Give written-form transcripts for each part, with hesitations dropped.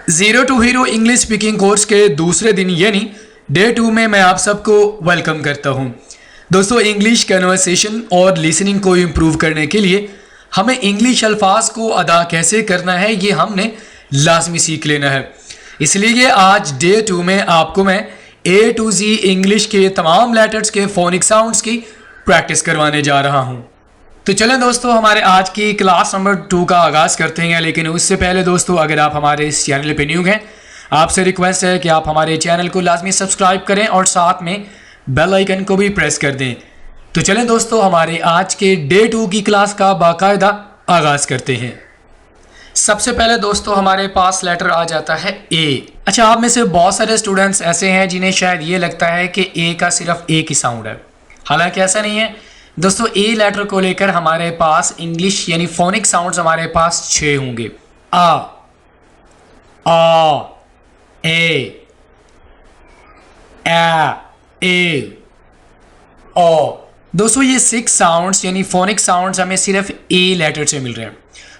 Zero to hero English speaking course के दूसरे दिन यानी डे 2 में मैं आप सबको वेलकम करता हूं। दोस्तों, इंग्लिश कन्वर्सेशन और लिसनिंग को इम्प्रूव करने के लिए हमें इंग्लिश अल्फाज को अदा कैसे करना है ये हमने लाजमी सीख लेना है। इसलिए आज डे 2 में आपको मैं A to Z इंग्लिश के तमाम लेटर्स के फोनिक साउंड्स की प्रैक्टिस करवाने जा रहा हूं। तो चलें दोस्तों, हमारे आज की क्लास नंबर 2 का आगाज़ करते हैं। लेकिन उससे पहले दोस्तों, अगर आप हमारे इस चैनल पे न्यू हैं, आपसे रिक्वेस्ट है कि आप हमारे चैनल को लाजमी सब्सक्राइब करें और साथ में बेल आइकन को भी प्रेस कर दें। तो चलें दोस्तों, हमारे आज के डे 2 की क्लास का बाकायदा आगाज़ करते हैं। सबसे पहले दोस्तों हमारे पास लेटर आ जाता है ए। अच्छा, आप में से बहुत सारे स्टूडेंट्स ऐसे हैं जिन्हें शायद ये लगता है कि ए का सिर्फ एक ही साउंड है। हालांकि ऐसा नहीं है दोस्तों। ए लेटर को लेकर हमारे पास इंग्लिश यानी फोनिक साउंड्स हमारे पास 6 होंगे। आ ए ओ। दोस्तों, ये 6 साउंड्स यानी फोनिक साउंड्स हमें सिर्फ ए लेटर से मिल रहे हैं।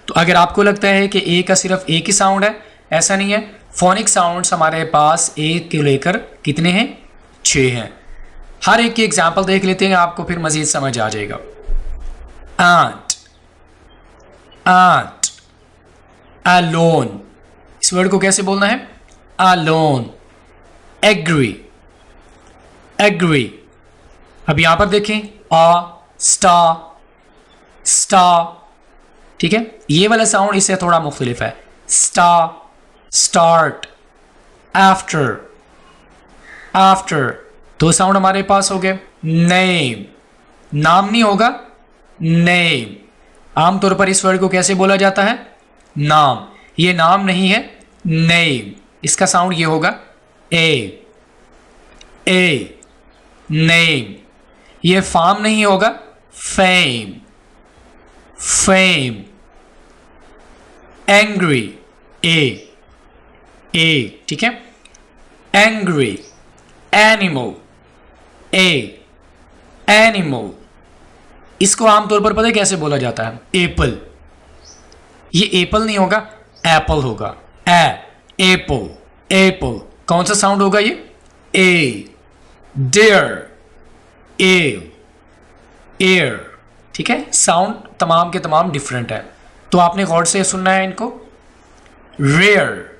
तो अगर आपको लगता है कि ए का सिर्फ एक ही साउंड है, ऐसा नहीं है। फोनिक साउंड्स हमारे पास ए को लेकर कितने हैं? 6 हैं। हर एक की एग्जाम्पल देख लेते हैं, आपको फिर मजीद समझ आ जाएगा। Aunt, aunt, alone. इस वर्ड को कैसे बोलना है? अलोन। Agree, agree. अब यहां पर देखें, स्टार, स्टार। ठीक है, ये वाला साउंड इससे थोड़ा मुख्तलिफ है। Star, start, after, after. 2 sound हमारे पास हो गए। नेम, नाम नहीं होगा, नेम। आमतौर पर इस वर्ड को कैसे बोला जाता है? नाम। ये नाम नहीं है, नेम। इसका साउंड ये होगा ए, नेम। ये फाम नहीं होगा, फेम, फेम। एंग्री, ए, ठीक है। एंग्री। Animal, animal. इसको आमतौर पर पता है कैसे बोला जाता है? एप्पल। ये एप्पल नहीं होगा, एप्पल होगा। Apple, apple. कौन सा साउंड होगा ये? ए। Dare, air. ठीक है, साउंड तमाम के तमाम डिफरेंट है, तो आपने गौर से सुनना है इनको। Rare,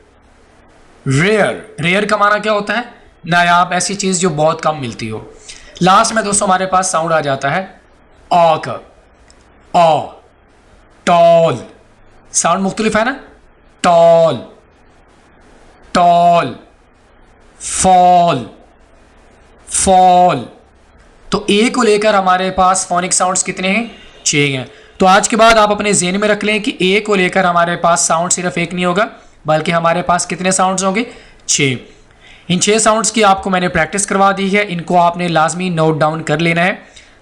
rare. रेयर का माना क्या होता है? नायाब, ऐसी चीज जो बहुत कम मिलती हो। लास्ट में दोस्तों हमारे पास साउंड आ जाता है आ का। टॉल। साउंड मुख्तलिफ है ना? Tall, tall. Fall, fall. तो ए को लेकर हमारे पास फोनिक साउंड्स कितने हैं? 6 हैं। तो आज के बाद आप अपने ज़हन में रख लें कि ए को लेकर हमारे पास साउंड सिर्फ एक नहीं होगा, बल्कि हमारे पास कितने साउंड्स होंगे? 6। इन 6 साउंड्स की आपको मैंने प्रैक्टिस करवा दी है। इनको आपने लाजमी नोट डाउन कर लेना है,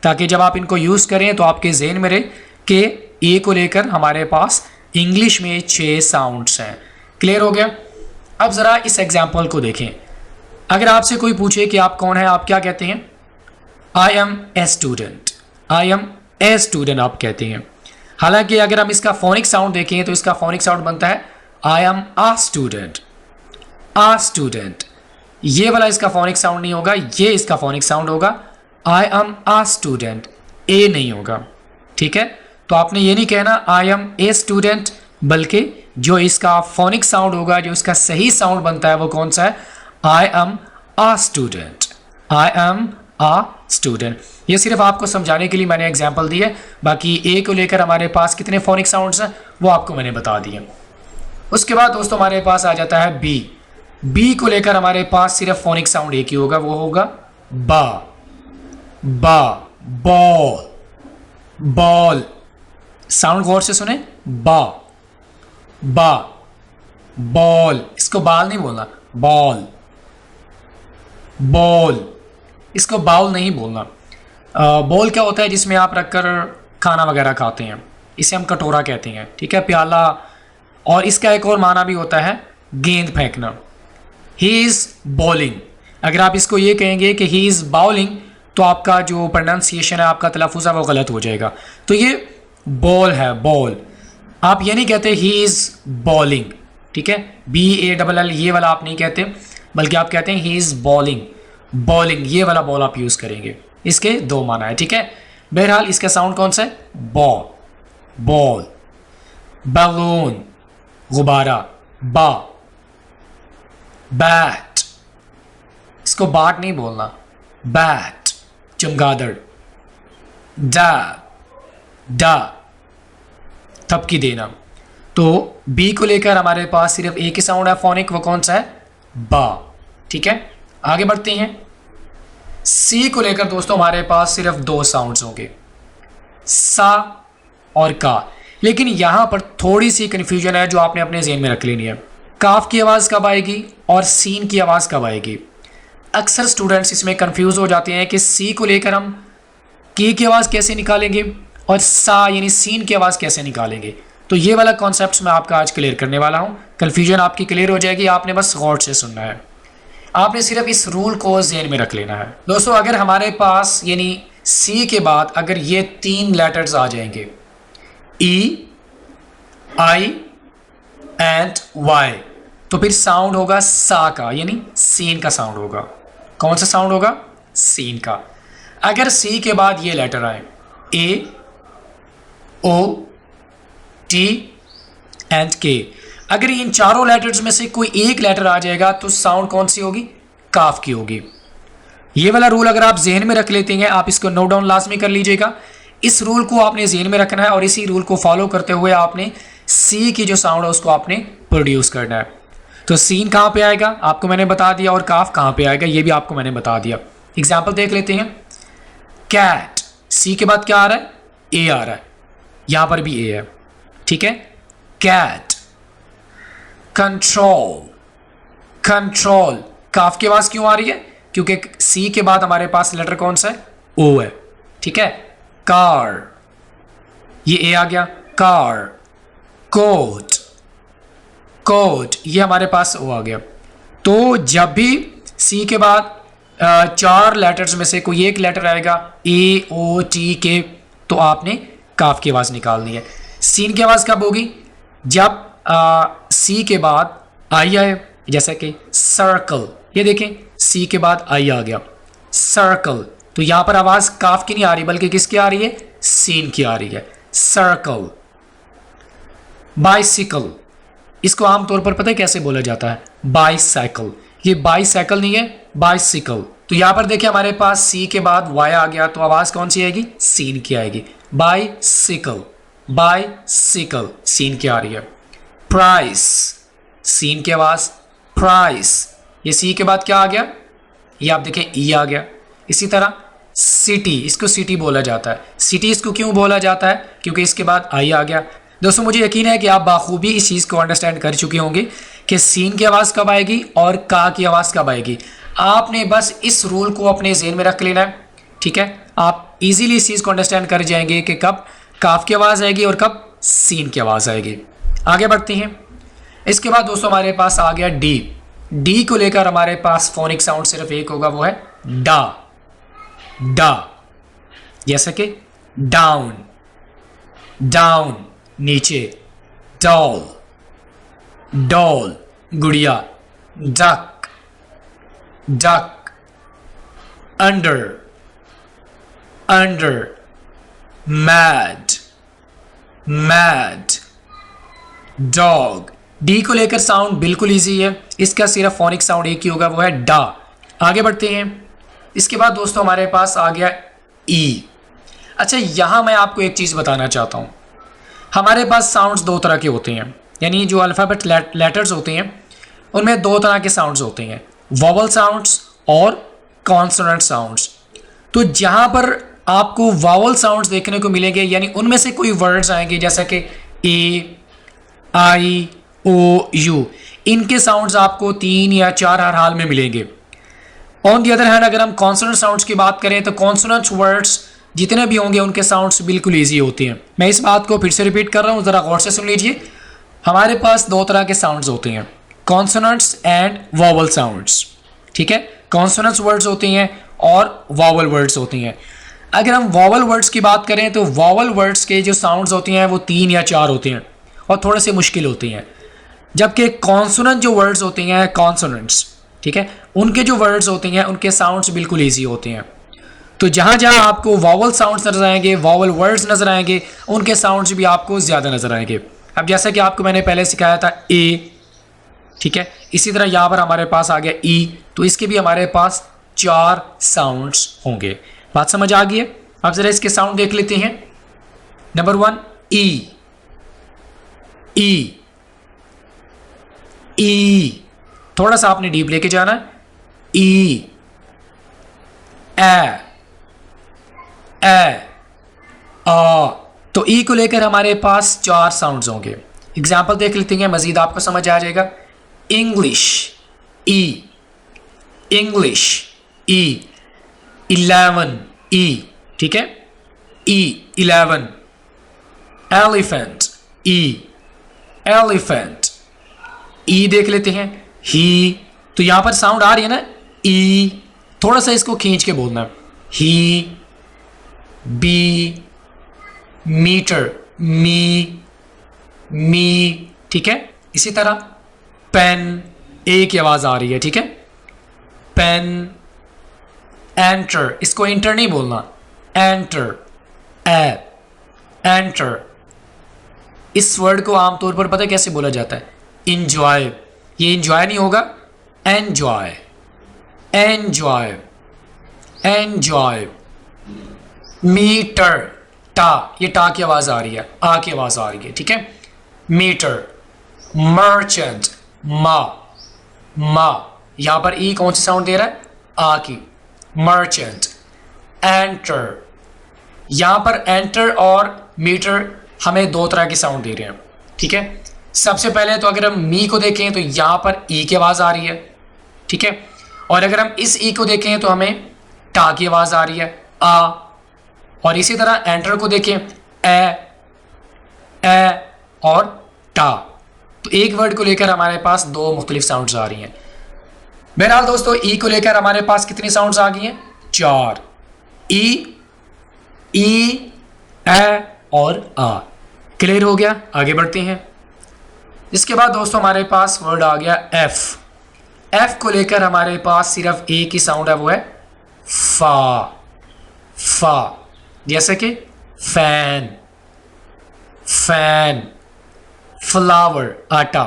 ताकि जब आप इनको यूज़ करें तो आपके जहन में रहे कि ए को लेकर हमारे पास इंग्लिश में 6 साउंड्स हैं। क्लियर हो गया? अब ज़रा इस एग्जाम्पल को देखें। अगर आपसे कोई पूछे कि आप कौन हैं, आप क्या कहते हैं? I am a student. I am a student आप कहते हैं। हालांकि अगर हम इसका फोनिक साउंड देखें तो इसका फोनिक साउंड बनता है I am a student, a student. ये वाला इसका फोनिक साउंड नहीं होगा, ये इसका फोनिक साउंड होगा आई एम आ स्टूडेंट। ए नहीं होगा। ठीक है, तो आपने ये नहीं कहना आई एम ए स्टूडेंट, बल्कि जो इसका फोनिक साउंड होगा, जो इसका सही साउंड बनता है, वो कौन सा है? I am a student, I am a student. ये सिर्फ आपको समझाने के लिए मैंने एग्जाम्पल दी है। बाकी ए को लेकर हमारे पास कितने फोनिक साउंड्स हैं वो आपको मैंने बता दिए। उसके बाद दोस्तों हमारे पास आ जाता है बी। बी को लेकर हमारे पास सिर्फ फोनिक साउंड एक ही होगा, वो होगा बा, बा। Ball, ball. साउंड गौर से सुने, बा, बा। बॉल। इसको बाल नहीं बोलना, बॉल, बॉल। इसको बाउल नहीं बोलना। बॉल क्या होता है? जिसमें आप रखकर खाना वगैरह खाते हैं, इसे हम कटोरा कहते हैं। ठीक है, प्याला। और इसका एक और माना भी होता है गेंद फेंकना। He is bowling. अगर आप इसको ये कहेंगे कि ही इज़ बाउलिंग, तो आपका जो प्रोनाउंसिएशन है, आपका तलफ़ुज़ है, वो गलत हो जाएगा। तो ये बॉल है, बॉल। आप ये नहीं कहते ही इज़ बॉलिंग। ठीक है, BALL ये वाला आप नहीं कहते, बल्कि आप कहते हैं ही इज़ बॉलिंग, बॉलिंग ये वाला बॉल आप यूज़ करेंगे। इसके दो माना है, ठीक है। बहरहाल इसका साउंड कौन सा है? Ball, ball. बैलून गुब्बारा, बा। बैट, इसको बाट नहीं बोलना, बैट चमगादड़। डा थपकी देना। तो बी को लेकर हमारे पास सिर्फ एक ही साउंड है फोनिक, वो कौन सा है? बा, ठीक है। आगे बढ़ते हैं। सी को लेकर दोस्तों हमारे पास सिर्फ दो साउंड्स होंगे, सा और का। लेकिन यहां पर थोड़ी सी कंफ्यूजन है जो आपने अपने ज़हन में रख लेनी है। काफ की आवाज़ कब आएगी और सीन की आवाज़ कब आएगी? अक्सर स्टूडेंट्स इसमें कंफ्यूज हो जाते हैं कि सी को लेकर हम की आवाज़ कैसे निकालेंगे और सा यानी सीन की आवाज़ कैसे निकालेंगे। तो ये वाला कॉन्सेप्ट मैं आपका आज क्लियर करने वाला हूँ। कन्फ्यूजन आपकी क्लियर हो जाएगी, आपने बस गौर से सुनना है, आपने सिर्फ इस रूल को ज़हन में रख लेना है। दोस्तों अगर हमारे पास यानी सी के बाद अगर ये तीन लेटर्स आ जाएंगे, ई, आई एंड वाई, तो फिर साउंड होगा सा का, यानी सीन का साउंड होगा। कौन सा साउंड होगा? सीन का। अगर सी के बाद ये लेटर आए, ए, ओ, टी एंड के, अगर इन चारों लेटर्स में से कोई एक लेटर आ जाएगा तो साउंड कौन सी होगी? काफ की होगी। ये वाला रूल अगर आप जहन में रख लेते हैं, आप इसको नोट डाउन लाजमी कर लीजिएगा। इस रूल को आपने जहन में रखना है और इसी रूल को फॉलो करते हुए आपने सी की जो साउंड है उसको आपने प्रोड्यूस करना है। तो सीन कहाँ पे आएगा आपको मैंने बता दिया, और काफ कहाँ पे आएगा ये भी आपको मैंने बता दिया। एग्जाम्पल देख लेते हैं। कैट, सी के बाद क्या आ रहा है? ए आ रहा है, यहां पर भी ए है, ठीक है। कैट। कंट्रोल, कंट्रोल, काफ की आवाज क्यों आ रही है? क्योंकि सी के बाद हमारे पास लेटर कौन सा है? ओ है, ठीक है। कार, ये ए आ गया, कार। कोट, कोट, ये हमारे पास ओ आ गया। तो जब भी सी के बाद चार लेटर्स में से कोई एक लेटर आएगा, ए, ओ, टी, के, तो आपने काफ की आवाज़ निकालनी है। सीन की आवाज़ कब होगी? जब सी के बाद आई आए, जैसे कि सर्कल, ये देखें सी के बाद आई आ गया, सर्कल, तो यहाँ पर आवाज़ काफ की नहीं आ रही बल्कि किसकी आ रही है? सीन की आ रही है, सर्कल। बाइसिकल, इसको आमतौर पर पता है कैसे बोला जाता है? बाईसाइकिल। ये बाईसाइकिल नहीं है, बाइसिकल। तो यहां पर देखिए हमारे पास सी के बाद वाई आ गया, तो आवाज कौन सी आएगी? सीन की आएगी। बाईसिकल, बाईसिकल, सीन की आ रही है। प्राइस, सीन की आवाज, प्राइस। ये सी के बाद क्या आ गया? ये आप देखें ई आ गया। इसी तरह सिटी, इसको सिटी बोला जाता है। सिटी इसको क्यों बोला जाता है? क्योंकि इसके बाद आई आ गया। दोस्तों मुझे यकीन है कि आप बाखूबी इस चीज़ को अंडरस्टैंड कर चुके होंगे कि सीन की आवाज़ कब आएगी और का की आवाज़ कब आएगी। आपने बस इस रूल को अपने ज़हन में रख लेना है, ठीक है। आप इजीली इस चीज़ को अंडरस्टैंड कर जाएंगे कि कब काफ की आवाज़ आएगी और कब सीन की आवाज़ आएगी। आगे बढ़ते हैं। इसके बाद दोस्तों हमारे पास आ गया डी। डी को लेकर हमारे पास फोनिक साउंड सिर्फ एक होगा, वो है डा, डा। जैसे कि डाउन, डाउन नीचे, डॉल, डॉल गुड़िया, duck, duck. Under, under. Mad, mad. Dog. D को लेकर साउंड बिल्कुल इजी है, इसका सिर्फ फोनिक साउंड एक ही होगा, वो है डा। आगे बढ़ते हैं। इसके बाद दोस्तों हमारे पास आ गया ई। अच्छा यहां मैं आपको एक चीज बताना चाहता हूं। हमारे पास साउंड्स दो तरह के होते हैं, यानी जो अल्फ़ाबेट लेटर्स होते हैं उनमें दो तरह के साउंड्स होते हैं, वॉवल साउंड्स और कॉन्सोनेंट साउंड्स। तो जहां पर आपको वॉवल साउंड्स देखने को मिलेंगे, यानी उनमें से कोई वर्ड्स आएंगे जैसे कि ए, आई, ओ, यू, इनके साउंड्स आपको 3 या 4 हर हाल में मिलेंगे। ऑन दी अदर हैंड अगर हम कॉन्सोनेंट साउंड्स की बात करें तो कॉन्सोनेंट वर्ड्स जितने भी होंगे उनके साउंड्स बिल्कुल ईजी होते हैं। मैं इस बात को फिर से रिपीट कर रहा हूँ, ज़रा गौर से सुन लीजिए। हमारे पास दो तरह के साउंड्स होते हैं, कॉन्सोनेंट्स एंड वॉवल साउंड्स, ठीक है। कॉन्सोनेंट्स वर्ड्स होते हैं और वॉवल वर्ड्स होती हैं। अगर हम वॉवल वर्ड्स की बात करें तो वॉवल वर्ड्स के जो साउंड्स होते हैं वो 3 या 4 होते हैं और थोड़े से मुश्किल होते हैं। जबकि कॉन्सोनेंट जो वर्ड्स होते हैं, कॉन्सोनेंट्स, ठीक है, उनके जो वर्ड्स होते हैं उनके साउंड्स बिल्कुल ईजी होते हैं। तो जहाँ जहाँ आपको वॉवल साउंड्स नजर आएंगे, वॉवल वर्ड्स नजर आएंगे, उनके साउंड्स भी आपको ज़्यादा नजर आएंगे। अब जैसा कि आपको मैंने पहले सिखाया था ए, ठीक है, इसी तरह यहाँ पर हमारे पास आ गया ई, तो इसके भी हमारे पास 4 साउंड्स होंगे। बात समझ आ गई है? अब जरा इसके साउंड देख लेते हैं। नंबर 1 ई, ई, ई, थोड़ा सा आपने डीप लेके जाना है। ई, ए, आ। तो ई को लेकर हमारे पास 4 साउंड्स होंगे। एग्जाम्पल देख लेते हैं, मजीद आपको समझ आ जाएगा। इंग्लिश, ई, इंग्लिश, ई। 11, ई, ठीक है, ई, 11। एलिफेंट, ई, एलिफेंट, ई देख लेते हैं। ही, तो यहां पर साउंड आ रही है ना, ई, थोड़ा सा इसको खींच के बोलना। ही, बी, मीटर, मी, ठीक है। इसी तरह पेन, ए की आवाज आ रही है, ठीक है, पेन। एंटर, इसको इंटर नहीं बोलना, एंटर, एंटर। इस वर्ड को आमतौर पर पता है कैसे बोला जाता है? इंजॉय। ये इंजॉय नहीं होगा, एंजॉय, एंजॉय, एंजॉय। मीटर, टा, ये टा की आवाज आ रही है, आ की आवाज आ रही है, ठीक है, मीटर। मर्चेंट, मा, मा, यहां पर ई कौन सी साउंड दे रहा है? आ की, मर्चेंट। एंटर, यहां पर एंटर और मीटर हमें 2 तरह की साउंड दे रहे हैं, ठीक है। सबसे पहले तो अगर हम मी को देखें तो यहां पर ई की आवाज आ रही है, ठीक है, और अगर हम इस ई को देखें तो हमें टा की आवाज आ रही है, आ। और इसी तरह एंटर को देखें, ए और टा। तो एक वर्ड को लेकर हमारे पास 2 मुख्तलिफ साउंड्स आ रही हैं। बहरहाल दोस्तों, ई को लेकर हमारे पास कितनी साउंड्स आ गई हैं? 4। ई, ए और आ। क्लियर हो गया? आगे बढ़ते हैं। इसके बाद दोस्तों हमारे पास वर्ड आ गया एफ। एफ को लेकर हमारे पास सिर्फ एक ही साउंड है, वो है फा, फा। जैसे कि फैन, फैन। फ्लावर, आटा,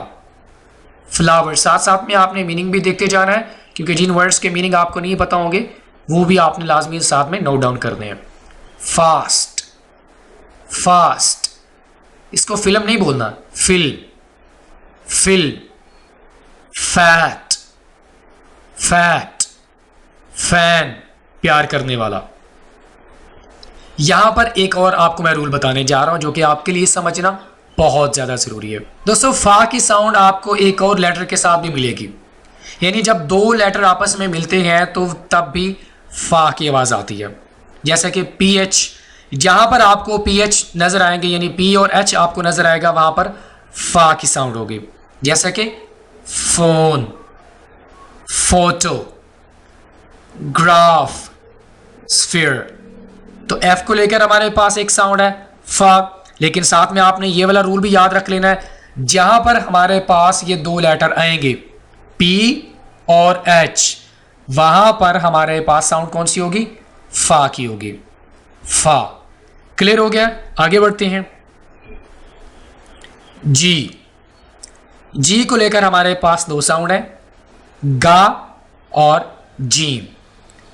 फ्लावर। साथ साथ में आपने मीनिंग भी देखते जाना है, क्योंकि जिन वर्ड्स के मीनिंग आपको नहीं पता होंगे वो भी आपने लाजमी साथ में नोट डाउन करने हैं। फास्ट, फास्ट, इसको फिल्म नहीं बोलना, fill, fill. Fat, fat, fan, प्यार करने वाला। यहां पर एक और आपको मैं रूल बताने जा रहा हूं जो कि आपके लिए समझना बहुत ज्यादा जरूरी है। दोस्तों, फा की साउंड आपको एक और लेटर के साथ भी मिलेगी, यानी जब 2 लेटर आपस में मिलते हैं तो तब भी फा की आवाज आती है। जैसे कि पी एच, जहां पर आपको पी एच नजर आएंगे, यानी पी और एच आपको नजर आएगा, वहां पर फा की साउंड होगी। जैसे कि फोन, फोटो, ग्राफ, स्फीयर। तो एफ को लेकर हमारे पास एक साउंड है फा, लेकिन साथ में आपने ये वाला रूल भी याद रख लेना है, जहां पर हमारे पास ये 2 लेटर आएंगे, पी और एच, वहां पर हमारे पास साउंड कौन सी होगी? फा की होगी, फा। क्लियर हो गया? आगे बढ़ते हैं। जी, जी को लेकर हमारे पास 2 साउंड है, गा और जीम।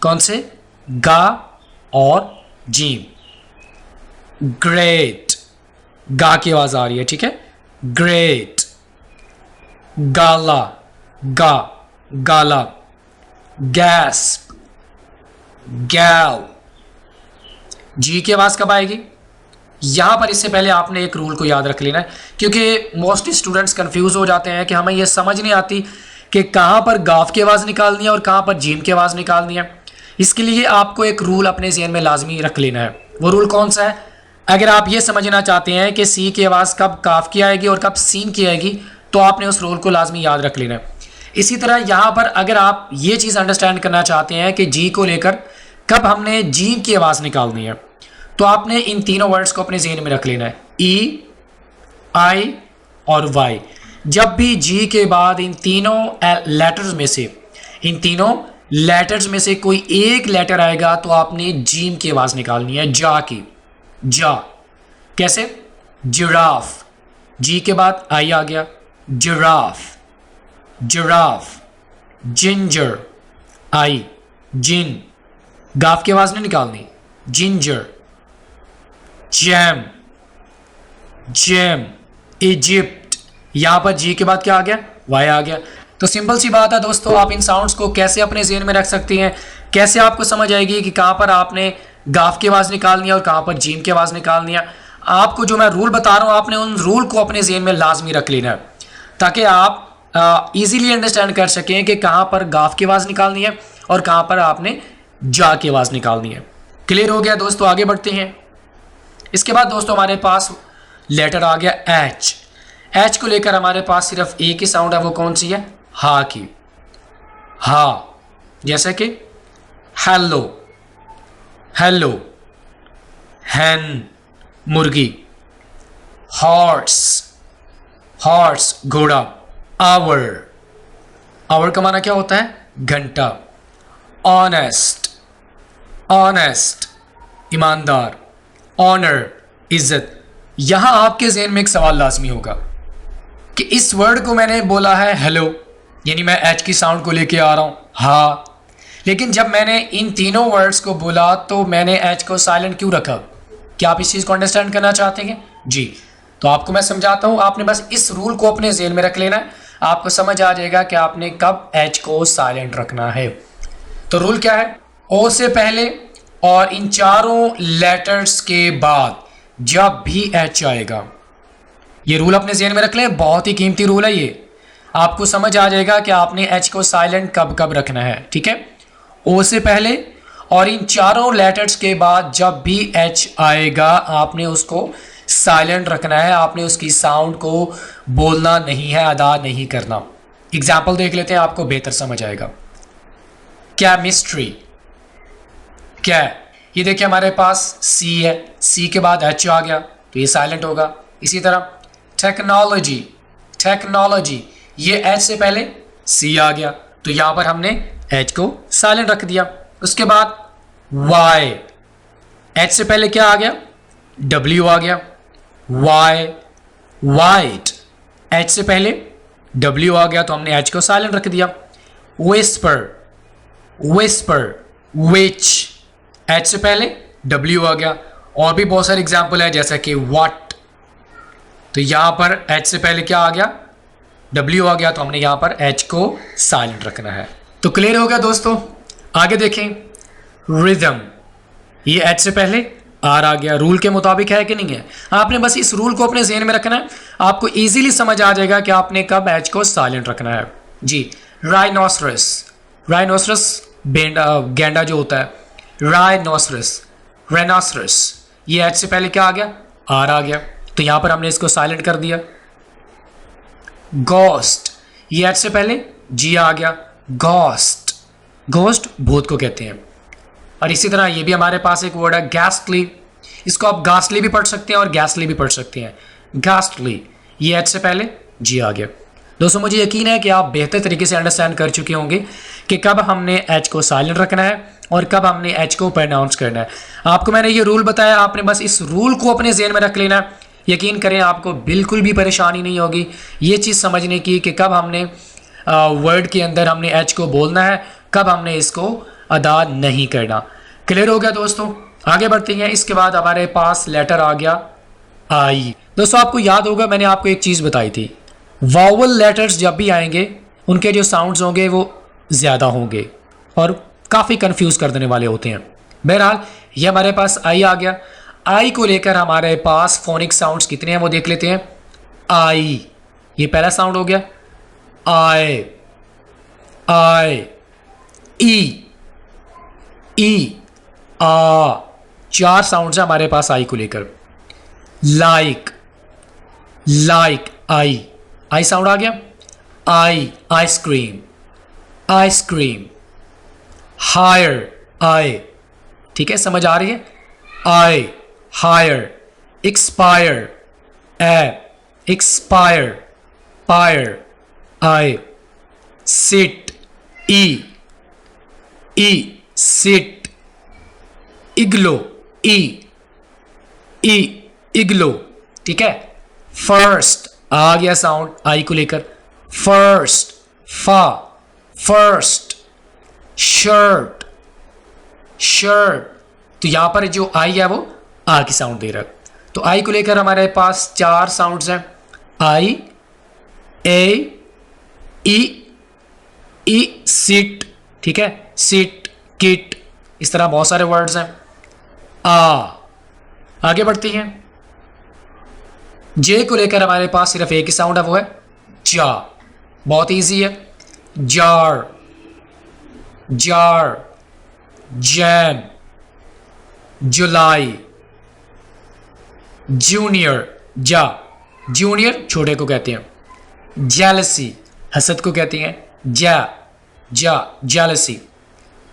कौन से? गा और जीम। ग्रेट, गा की आवाज आ रही है, ठीक है, ग्रेट। गाला, गा, गाला। गैस्प, गैल। जी की आवाज कब आएगी? यहां पर इससे पहले आपने एक रूल को याद रख लेना है, क्योंकि मोस्टली स्टूडेंट्स कंफ्यूज हो जाते हैं कि हमें यह समझ नहीं आती कि कहां पर गाफ की आवाज निकालनी है और कहां पर जीम की आवाज निकालनी है। इसके लिए आपको एक रूल अपने ज़हन में लाजमी रख लेना है। वो रूल कौन सा है? अगर आप ये समझना चाहते हैं कि सी की आवाज़ कब काफ की आएगी और कब सीन की आएगी, तो आपने उस रूल को लाजमी याद रख लेना है। इसी तरह यहाँ पर अगर आप ये चीज़ अंडरस्टैंड करना चाहते हैं कि जी को लेकर कब हमने जी की आवाज़ निकालनी है, तो आपने इन तीनों वर्ड्स को अपने ज़हन में रख लेना है, ई, आई और वाई। जब भी जी के बाद इन तीनों लेटर्स में से कोई एक लेटर आएगा तो आपने जीम की आवाज निकालनी है, जा की, जा। कैसे? जिराफ, जी के बाद आई आ गया, जिराफ, जिराफ। जिंजर, आई, जिन, गाफ की आवाज नहीं निकालनी, जिंजर। Jam, jam. इजिप्ट, यहां पर जी के बाद क्या आ गया? वाई आ गया। तो सिंपल सी बात है दोस्तों, आप इन साउंड्स को कैसे अपने ज़हन में रख सकते हैं, कैसे आपको समझ आएगी कि कहां पर आपने गाफ की आवाज़ निकालनी है और कहां पर जीम की आवाज़ निकालनी है। आपको जो मैं रूल बता रहा हूं, आपने उन रूल को अपने ज़हन में लाजमी रख लेना है ताकि आप इजीली अंडरस्टैंड कर सकें कि कहां पर गाफ की आवाज़ निकालनी है और कहां पर आपने जा की आवाज़ निकालनी है। क्लियर हो गया दोस्तों? आगे बढ़ते हैं। इसके बाद दोस्तों हमारे पास लेटर आ गया एच। एच को लेकर हमारे पास सिर्फ एक ही साउंड है, वो कौन सी है? हा की, हा। जैसे कि हेलो, हेलो, हैन, मुर्गी। हॉर्स, हॉर्स, घोड़ा। आवर, आवर का माना क्या होता है? घंटा। ऑनेस्ट, ऑनेस्ट, ईमानदार। ऑनर, इज्जत। यहां आपके ज़हन में एक सवाल लाजमी होगा कि इस वर्ड को मैंने बोला है हेलो, यानी मैं एच की साउंड को लेके आ रहा हूं, हा, लेकिन जब मैंने इन तीनों वर्ड्स को बोला तो मैंने एच को साइलेंट क्यों रखा? क्या आप इस चीज़ को अंडरस्टैंड करना चाहते हैं? जी, तो आपको मैं समझाता हूं। आपने बस इस रूल को अपने ज़हन में रख लेना है, आपको समझ आ जाएगा कि आपने कब एच को साइलेंट रखना है। तो रूल क्या है? ओ से पहले और इन चारों लेटर्स के बाद जब भी एच आएगा, ये रूल अपने ज़हन में रख लें, बहुत ही कीमती रूल है ये। आपको समझ आ जाएगा कि आपने एच को साइलेंट कब कब रखना है, ठीक है? ओ से पहले और इन चारों लेटर्स के बाद जब भी एच आएगा आपने उसको साइलेंट रखना है, आपने उसकी साउंड को बोलना नहीं है, अदा नहीं करना। एग्जाम्पल देख लेते हैं, आपको बेहतर समझ आएगा। केमिस्ट्री, क्या है? ये देखिए हमारे पास सी है, सी के बाद एच आ गया तो ये साइलेंट होगा। इसी तरह टेक्नोलॉजी, टेक्नोलॉजी, ये एच से पहले सी आ गया तो यहां पर हमने एच को साइलेंट रख दिया। उसके बाद वाई, एच से पहले क्या आ गया? डब्ल्यू आ गया, वाई, वाइट। एच से पहले डब्ल्यू आ गया तो हमने एच को साइलेंट रख दिया। विस्पर, विस्पर, विच, एच से पहले डब्ल्यू आ गया। और भी बहुत सारे एग्जाम्पल है जैसा कि व्हाट, तो यहां पर एच से पहले क्या आ गया? डब्ल्यू आ गया तो हमने यहां पर एच को साइलेंट रखना है। तो क्लियर हो गया दोस्तों? आगे देखें, रिदम, ये एच से पहले आर आ गया। रूल के मुताबिक है कि नहीं है? आपने बस इस रूल को अपने ज़हन में रखना है, आपको इजीली समझ आ जाएगा कि आपने कब एच को साइलेंट रखना है। जी, राइनोसरस, राइनोसरस गैंडा जो होता है, राइनोसरस, रेनासरस, ये एच से पहले क्या आ गया? आर आ गया तो यहां पर हमने इसको साइलेंट कर दिया। गोस्ट, ये एच से पहले जी आ गया, गोस्ट, गोस्ट भूत को कहते हैं। और इसी तरह ये भी हमारे पास एक वर्ड है गैस्टली, इसको आप गास्टली भी पढ़ सकते हैं और गैसली भी पढ़ सकते हैं। गास्टली, ये एच से पहले जी आ गया। दोस्तों मुझे यकीन है कि आप बेहतर तरीके से अंडरस्टैंड कर चुके होंगे कि कब हमने एच को साइलेंट रखना है और कब हमने एच को प्रोनाउंस करना है। आपको मैंने ये रूल बताया, आपने बस इस रूल को अपने ज़हन में रख लेना। यकीन करें आपको बिल्कुल भी परेशानी नहीं होगी ये चीज़ समझने की कि कब हमने वर्ड के अंदर हमने एच को बोलना है, कब हमने इसको अदा नहीं करना। क्लियर हो गया दोस्तों? आगे बढ़ते हैं। इसके बाद हमारे पास लेटर आ गया आई। दोस्तों आपको याद होगा मैंने आपको एक चीज़ बताई थी, वावल लेटर्स जब भी आएंगे उनके जो साउंड्स होंगे वो ज़्यादा होंगे और काफ़ी कंफ्यूज कर देने वाले होते हैं। बहरहाल ये हमारे पास आई आ गया। आई को लेकर हमारे पास फोनिक साउंड्स कितने हैं वो देख लेते हैं। आई, ये पहला साउंड हो गया, आई, आई, ई, ई, आ, चार साउंड्स हैं हमारे पास आई को लेकर। Like, like, I, I sound आ गया। I, ice cream, ice cream. Hire, I, ठीक है समझ आ रही है? I, hire. Expire, a, expire. pyre, I, sit, E, sit, igloo, E, igloo, ठीक है। फर्स्ट आ गया साउंड आई को लेकर, फर्स्ट, फा, फर्स्ट, शर्ट, शर्ट, तो यहां पर जो आई है वो आ की साउंड दे रहा है। तो आई को लेकर हमारे पास 4 साउंड्स हैं, आई, ए, ई, सिट, ठीक है, सिट, किट, इस तरह बहुत सारे वर्ड्स हैं। आगे बढ़ती हैं। जे को लेकर हमारे पास सिर्फ एक ही साउंड है, वो है जा, बहुत इजी है। जार, जार, जैम, जुलाई, जूनियर, जा, जूनियर छोटे को कहते हैं। जेलसी, हसद को कहती हैं। जा, जा, जेलसी।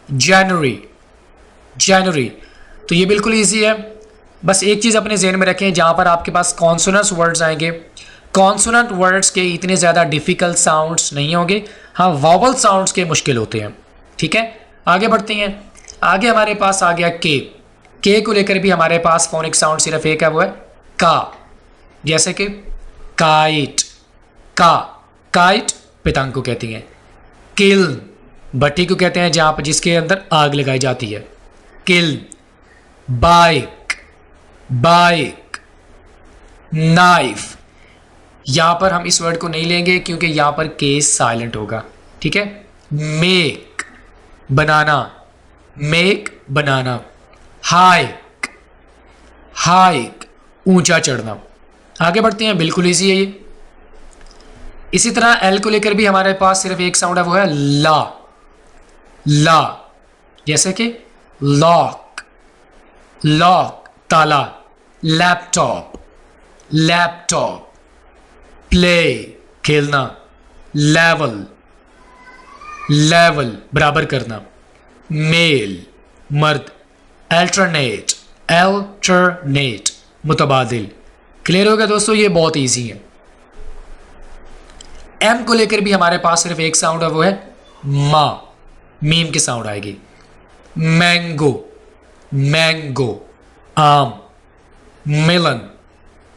जनवरी, जनवरी, तो ये बिल्कुल इजी है। बस एक चीज़ अपने जहन में रखें, जहाँ पर आपके पास कॉन्सोनेंट वर्ड्स आएंगे, कॉन्सोनेंट वर्ड्स के इतने ज़्यादा डिफ़िकल्ट साउंड्स नहीं होंगे, हाँ वावल साउंड्स के मुश्किल होते हैं, ठीक है। आगे बढ़ते हैं। आगे हमारे पास आ गया के को लेकर भी हमारे पास फोनिक साउंड सिर्फ एक है, वो है का, जैसे कि काइट, का, काइट पतंग को कहती हैं। किल, भट्टी को कहते हैं जहाँ पर जिसके अंदर आग लगाई जाती है, किल। बाइक, बाइक, नाइफ, यहां पर हम इस वर्ड को नहीं लेंगे क्योंकि यहां पर केस साइलेंट होगा, ठीक है। मेक, बनाना, मेक, बनाना। हाइक, हाइक, ऊंचा चढ़ना। आगे बढ़ते हैं, बिल्कुल इजी है ये। इसी तरह एल को लेकर भी हमारे पास सिर्फ एक साउंड है, वो है ला, ला, जैसे कि लॉक, लॉक, ताला। लैपटॉप, लैपटॉप, प्ले, खेलना। लेवल, लेवल, बराबर करना। मेल, मर्द। Alternate, alternate, मुतबादिल। क्लियर हो गया दोस्तों, ये बहुत इजी है। एम को लेकर भी हमारे पास सिर्फ एक साउंड है, वो है मा, मीम की साउंड आएगी। मैंगो, मैंगो, आम। मिलन,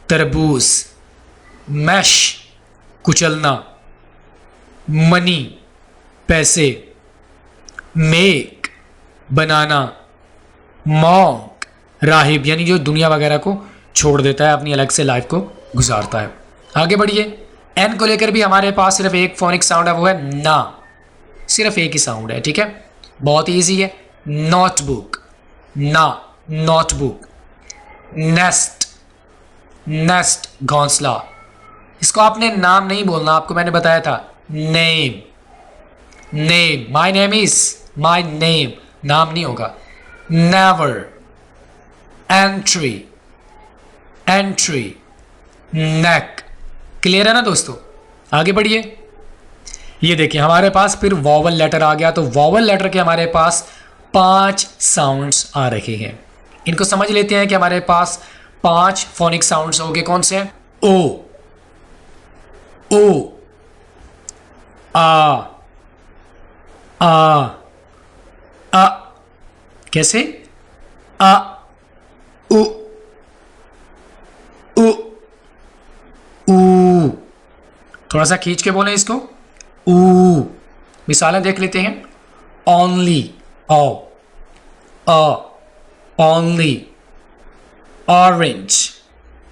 तरबूज। मैश, कुचलना। मनी, पैसे। मेक, बनाना। मॉन्क, राहिब, यानी जो दुनिया वगैरह को छोड़ देता है, अपनी अलग से लाइफ को गुजारता है। आगे बढ़िए। एन को लेकर भी हमारे पास सिर्फ एक फोनिक साउंड है, वो है ना, सिर्फ एक ही साउंड है, ठीक है। बहुत इजी है। नोटबुक, ना, नोटबुक। नेस्ट, नेस्ट, घोंसला। इसको आपने नाम नहीं बोलना, आपको मैंने बताया था। Name, name, my name is, my name, नाम नहीं होगा। Never, entry, entry. Neck. Clear है ना दोस्तों। आगे बढ़िए। ये देखिए हमारे पास फिर वॉवल लेटर आ गया। तो वॉवल लेटर के हमारे पास 5 साउंड्स आ रहे हैं। इनको समझ लेते हैं कि हमारे पास 5 फोनिक साउंड्स होंगे। कौन से हैं? ओ, ओ, आ, आ, कैसे? आ, उ, उ, ऊ। थोड़ा सा खींच के बोलें इसको। ऊ। मिसालें देख लेते हैं। ओनली, ओ, अ, ओनली। Orange,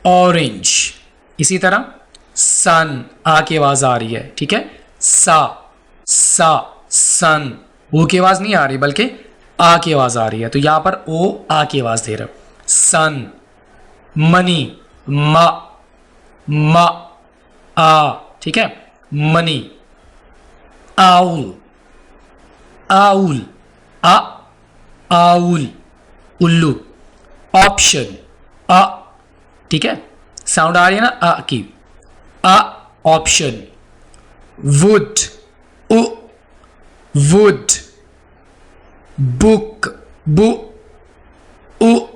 orange. इसी तरह सन, आ की आवाज आ रही है, ठीक है। सा, सन, ओ की आवाज नहीं आ रही बल्कि आ की आवाज आ रही है, तो यहां पर ओ आ की आवाज दे रहा है। सन। मनी, म, आ, ठीक है, मनी। आउल, आउल, आ, आउल, उल्लू। ऑप्शन, आ, ठीक है, साउंड आ रही है ना आ की। आ, ऑप्शन। वुड, उ, वुड। बुक, बु, उ।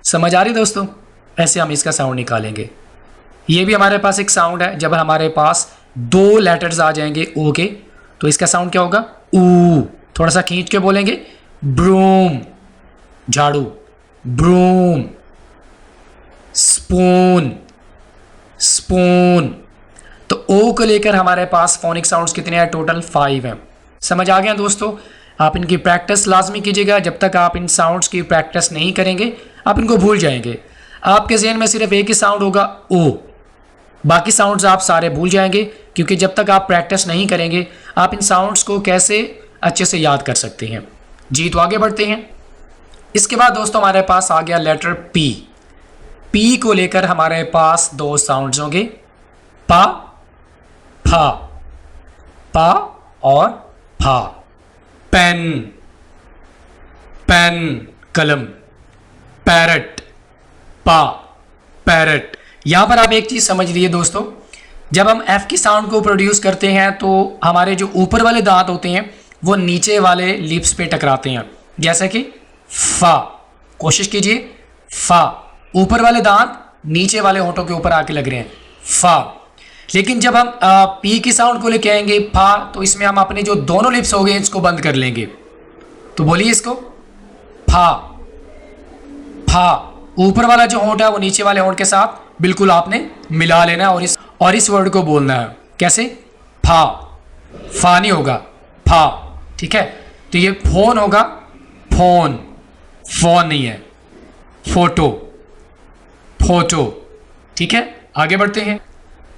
समझ आ रही दोस्तों? ऐसे हम इसका साउंड निकालेंगे। ये भी हमारे पास एक साउंड है जब हमारे पास दो लेटर्स आ जाएंगे ओ के, तो इसका साउंड क्या होगा? ऊ। थोड़ा सा खींच के बोलेंगे, ब्रूम, झाड़ू, ब्रूम। Spoon, spoon. तो ओ को लेकर हमारे पास फोनिक साउंड्स कितने हैं? टोटल 5 हैं। समझ आ गया दोस्तों? आप इनकी प्रैक्टिस लाजमी कीजिएगा। जब तक आप इन साउंड्स की प्रैक्टिस नहीं करेंगे आप इनको भूल जाएंगे। आपके ज़हन में सिर्फ एक ही साउंड होगा, ओ। बाकी साउंड्स आप सारे भूल जाएंगे, क्योंकि जब तक आप प्रैक्टिस नहीं करेंगे आप इन साउंड्स को कैसे अच्छे से याद कर सकते हैं। जी, तो आगे बढ़ते हैं। इसके बाद दोस्तों हमारे पास आ गया लेटर पी। पी को लेकर हमारे पास दो साउंड्स होंगे, पा, फा, पा और फा। पेन, पेन कलम, पैरट, पा, पैरट। यहां पर आप एक चीज समझ लीजिए दोस्तों, जब हम एफ की साउंड को प्रोड्यूस करते हैं तो हमारे जो ऊपर वाले दांत होते हैं वो नीचे वाले लिप्स पे टकराते हैं, जैसे कि फा। कोशिश कीजिए, फा। ऊपर वाले दांत नीचे वाले होठों के ऊपर आके लग रहे हैं, फा। लेकिन जब हम पी की साउंड को लेके आएंगे, फा, तो इसमें हम अपने जो दोनों लिप्स हो गए इसको बंद कर लेंगे। तो बोलिए इसको, फा, फा। ऊपर वाला जो होंठ है वो नीचे वाले होंठ के साथ बिल्कुल आपने मिला लेना है और इस वर्ड को बोलना है। कैसे? फा। फा नहीं होगा, फा। ठीक है? तो ये फोन होगा, फोन। फोन नहीं है, फोटो, फोटो। ठीक है, आगे बढ़ते हैं।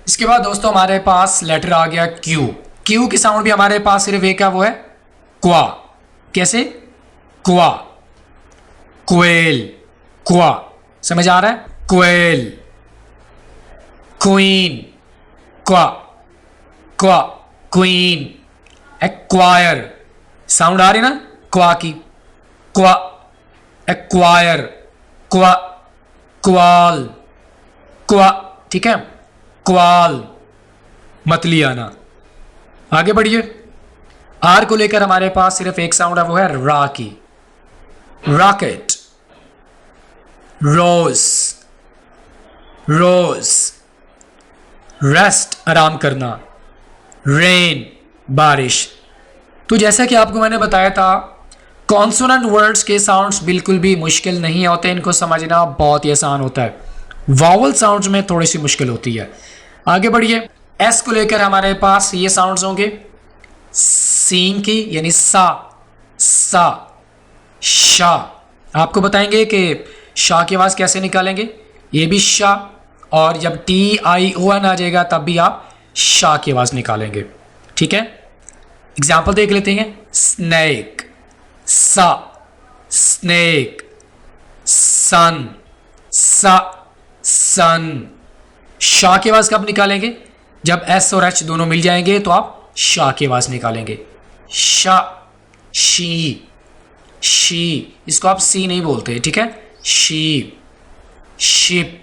इसके बाद दोस्तों हमारे पास लेटर आ गया क्यू। क्यू की साउंड भी हमारे पास सिर्फ एक है, वो है क्वा। कैसे? क्वा, क्वेल, क्वा। समझ आ रहा है? क्वेल, क्वीन, क्वा, क्वा, क्वीन। एक्वायर, साउंड आ रही ना क्वा की, क्वा। एक्वायर, क्वा, क्वाल, क्वा। ठीक है, क्वाल, मतली आना। आगे बढ़िए। आर को लेकर हमारे पास सिर्फ एक साउंड है, वो है रा की। रॉकेट, रोज, रोज। रेस्ट, आराम करना। रेन, बारिश। तो जैसा कि आपको मैंने बताया था, कॉन्सोनेंट वर्ड्स के साउंड्स बिल्कुल भी मुश्किल नहीं होते, इनको समझना बहुत ही आसान होता है। वावल साउंड्स में थोड़ी सी मुश्किल होती है। आगे बढ़िए। एस को लेकर हमारे पास ये साउंड्स होंगे, सीन की यानी सा, सा, शा। आपको बताएंगे कि शाह की आवाज़ कैसे निकालेंगे। ये भी शाह, और जब TION आ जाएगा तब भी आप शाह की आवाज़ निकालेंगे। ठीक है, एग्जाम्पल देख लेते हैं। स्नेक, सा, स्नेक। सन, सा, सन। शाह की आवाज़ कब निकालेंगे? जब एस और एच दोनों मिल जाएंगे तो आप शाह की आवाज़ निकालेंगे। शा, शी, शी। इसको आप सी नहीं बोलते, ठीक है? She, ship.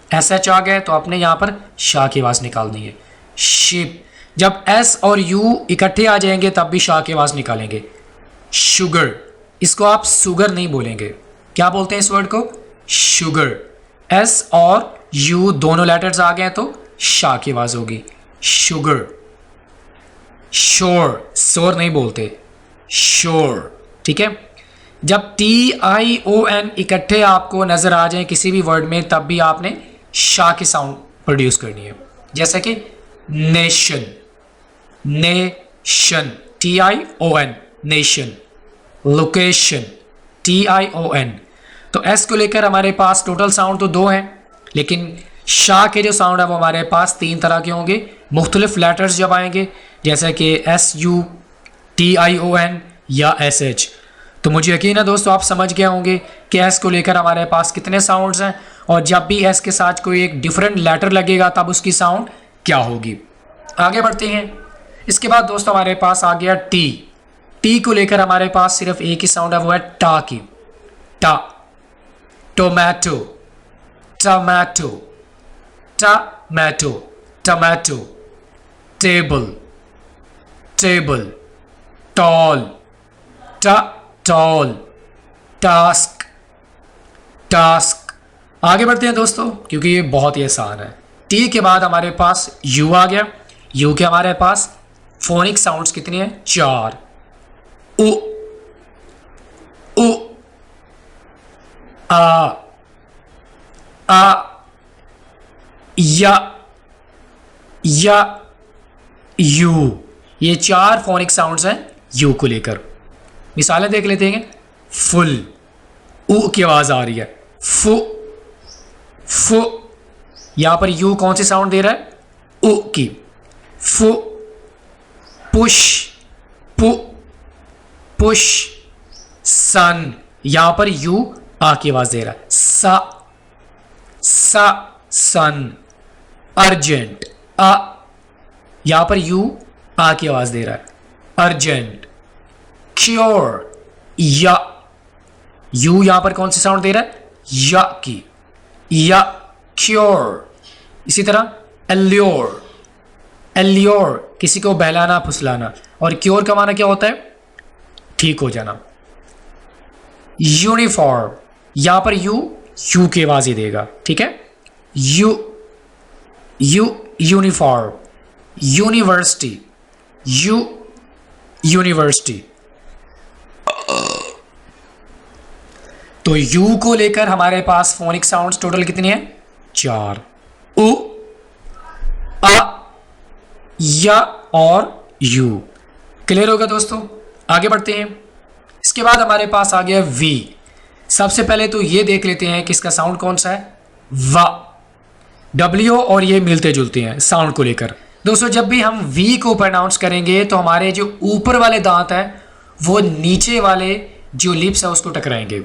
एस एच आ गए तो आपने यहाँ पर शाह की आवाज़ निकालनी है, शिप। जब एस और यू इकट्ठे आ जाएंगे तब भी शाह की आवाज़ निकालेंगे। शुगर, इसको आप सुगर नहीं बोलेंगे। क्या बोलते हैं इस वर्ड को? शुगर। एस और यू दोनों लेटर्स आ गए तो शाह की आवाज़ होगी, शुगर। शोर, शोर नहीं बोलते, शोर। ठीक है, जब TION इकट्ठे आपको नज़र आ जाए किसी भी वर्ड में तब भी आपने शाह की साउंड प्रोड्यूस करनी है। जैसे कि nation, nation, TION, nation. Location, TION। तो एस को लेकर हमारे पास टोटल साउंड तो 2 हैं, लेकिन शाह के जो साउंड है वो हमारे पास 3 तरह के होंगे। मुख्तलिफ लेटर्स जब आएंगे जैसे कि SU, TION या SH। तो मुझे यकीन है दोस्तों आप समझ गए होंगे कि एस को लेकर हमारे पास कितने साउंड्स हैं, और जब भी एस के साथ कोई एक डिफरेंट लेटर लगेगा तब उसकी साउंड क्या होगी। आगे बढ़ते हैं। इसके बाद दोस्तों हमारे पास आ गया टी। टी को लेकर हमारे पास सिर्फ एक ही साउंड है, वो है टा की। टा, tomato, tomato, tomato, tomato. Table, table. Tall, tall. Task, task. आगे बढ़ते हैं दोस्तों क्योंकि ये बहुत ही आसान है। टी के बाद हमारे पास यू आ गया। यू के हमारे पास फोनिक साउंड्स कितने हैं? 4। उ, उ, आ, या, यू। ये 4 फोनिक साउंड्स हैं यू को लेकर। मिसालें देख लेते हैं। फुल, उ की आवाज आ रही है। फु, फु, यहां पर यू कौन सी साउंड दे रहा है? उ की। फु, पुश, पु, पुश। सन, यहां पर यू आ की आवाज दे रहा है। सा, सा, सन। अर्जेंट, आ, यहां पर यू आ की आवाज दे रहा है। अर्जेंट। क्योर, या, यू यहां पर कौन सी साउंड दे रहा है? या की। या, क्योर। इसी तरह एल्योर, एल्योर, किसी को बहलाना फुसलाना। और क्योर का माना क्या होता है? ठीक हो जाना। यूनिफॉर्म, यहां पर यू की आवाज ही देगा। ठीक है। You, uniform. University, university. तो यू को लेकर हमारे पास फोनिक साउंड्स टोटल कितनी है? 4। उ, आ, या और यू। क्लियर होगा दोस्तों? आगे बढ़ते हैं। इसके बाद हमारे पास आ गया वी। सबसे पहले तो ये देख लेते हैं कि इसका साउंड कौन सा है? वा। डब्ल्यू और ये मिलते जुलते हैं साउंड को लेकर। दोस्तों जब भी हम वी को प्रोनाउंस करेंगे तो हमारे जो ऊपर वाले दांत हैं वो नीचे वाले जो लिप्स है उसको टकराएंगे।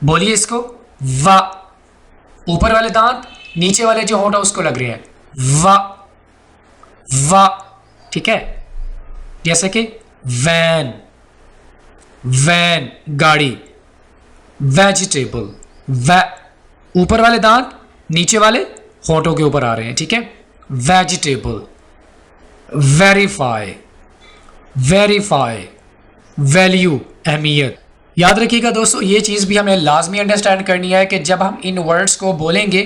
बोलिए इसको। वा। ऊपर वाले दांत नीचे वाले जो होंठ है उसको लग रहे हैं। वा, वा। ठीक है। जैसे कि वैन, वैन गाड़ी। वेजिटेबल, वे, ऊपर वाले दांत नीचे वाले होंठों के ऊपर आ रहे हैं। ठीक है। वेजिटेबल। वेरीफाई, वेरीफाई, वैल्यू, अहमियत। याद रखिएगा दोस्तों ये चीज़ भी हमें लाजमी अंडरस्टैंड करनी है कि जब हम इन वर्ड्स को बोलेंगे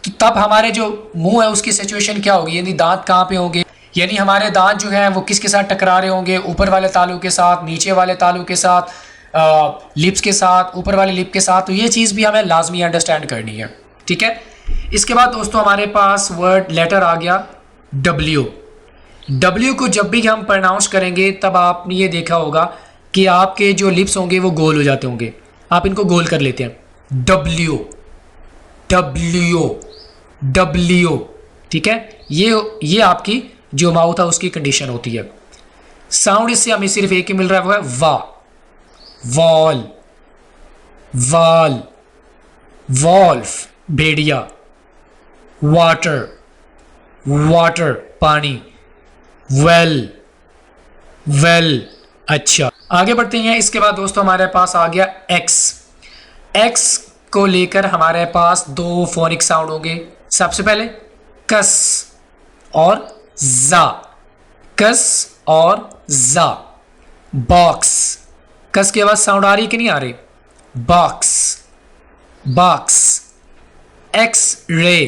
तो तब हमारे जो मुंह है उसकी सिचुएशन क्या होगी, यानी दांत कहाँ पे होंगे, यानी हमारे दांत जो हैं वो किसके साथ टकरा रहे होंगे? ऊपर वाले तालू के साथ, नीचे वाले तालू के साथ, लिप्स के साथ, ऊपर वाले लिप के साथ। तो ये चीज़ भी हमें लाजमी अंडरस्टैंड करनी है। ठीक है। इसके बाद दोस्तों हमारे पास वर्ड लेटर आ गया डब्ल्यू। डब्ल्यू को जब भी हम प्रोनाउंस करेंगे तब आपने ये देखा होगा कि आपके जो लिप्स होंगे वो गोल हो जाते होंगे। आप इनको गोल कर लेते हैं। W, W, W. ठीक है। ये आपकी जो माउथ है उसकी कंडीशन होती है। साउंड इससे हमें सिर्फ एक ही मिल रहा है, वो है वा। वॉल, वाल, वॉल्फ, भेड़िया। वाटर, वाटर, पानी। Well, well. अच्छा, आगे बढ़ते हैं। इसके बाद दोस्तों हमारे पास आ गया एक्स। एक्स को लेकर हमारे पास 2 फोनिक साउंड होंगे। सबसे पहले कस और जा, कस और जा। बॉक्स, कस के बाद साउंड आ रही कि नहीं आ रही? Box, box. एक्स रे,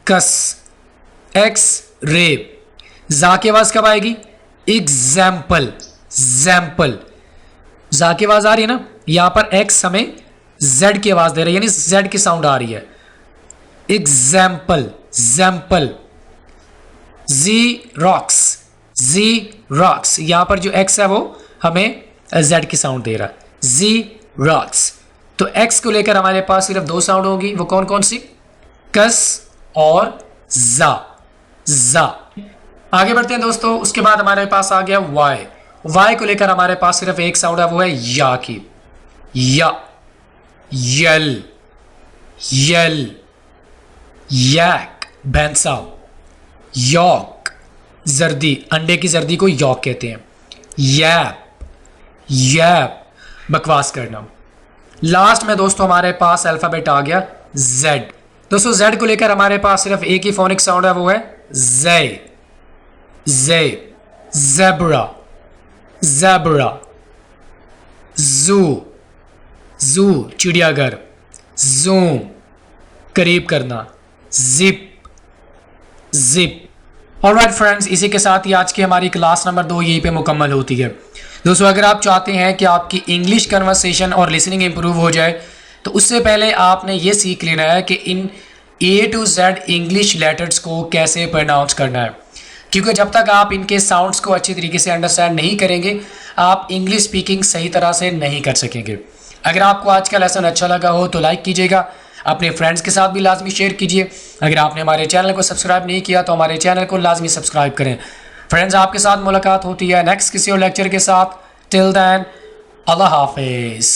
कस, एक्स रे। जा की आवाज कब आएगी? एग्जाम्पल, जैम्पल। जा की आवाज आ रही है ना, यहां पर एक्स हमें जेड की आवाज दे रही है, यानी जेड की साउंड आ रही है। एग्जाम्पल, जैम्पल। जी रॉक्स, जी रॉक्स। यहां पर जो एक्स है वो हमें जेड की साउंड दे रहा है। जी रॉक्स। तो एक्स को लेकर हमारे पास सिर्फ 2 साउंड होगी। वो कौन कौन सी? कस और जा, जा। आगे बढ़ते हैं दोस्तों। उसके बाद हमारे पास आ गया वाई। वाई को लेकर हमारे पास सिर्फ एक साउंड है, वो है या की। या, यल, यल, यैक, भैंसा। यॉक, जर्दी, अंडे की जर्दी को यॉक कहते हैं। यैप, यैप, बकवास करना। लास्ट में दोस्तों हमारे पास अल्फाबेट आ गया जेड। दोस्तों जेड को लेकर हमारे पास सिर्फ एक ही फोनिक साउंड है, वो है जे, जे। Zebra, zebra. जू, जू, चिड़ियाघर। जूम, करीब करना। जिप, जिप, ऑलराइट फ्रेंड्स, इसी के साथ ही आज की हमारी क्लास नंबर 2 यहीं पे मुकम्मल होती है। दोस्तों, अगर आप चाहते हैं कि आपकी इंग्लिश कन्वर्सेशन और लिसनिंग इंप्रूव हो जाए तो उससे पहले आपने ये सीख लेना है कि इन A to Z English letters को कैसे प्रोनाउंस करना है, क्योंकि जब तक आप इनके साउंड्स को अच्छी तरीके से अंडरस्टैंड नहीं करेंगे आप इंग्लिश स्पीकिंग सही तरह से नहीं कर सकेंगे। अगर आपको आज का लेसन अच्छा लगा हो तो लाइक कीजिएगा, अपने फ्रेंड्स के साथ भी लाजमी शेयर कीजिए। अगर आपने हमारे चैनल को सब्सक्राइब नहीं किया तो हमारे चैनल को लाजमी सब्सक्राइब करें। फ्रेंड्स, आपके साथ मुलाकात होती है नेक्स्ट किसी और लेक्चर के साथ। टिल देन, अल्लाह हाफिज़।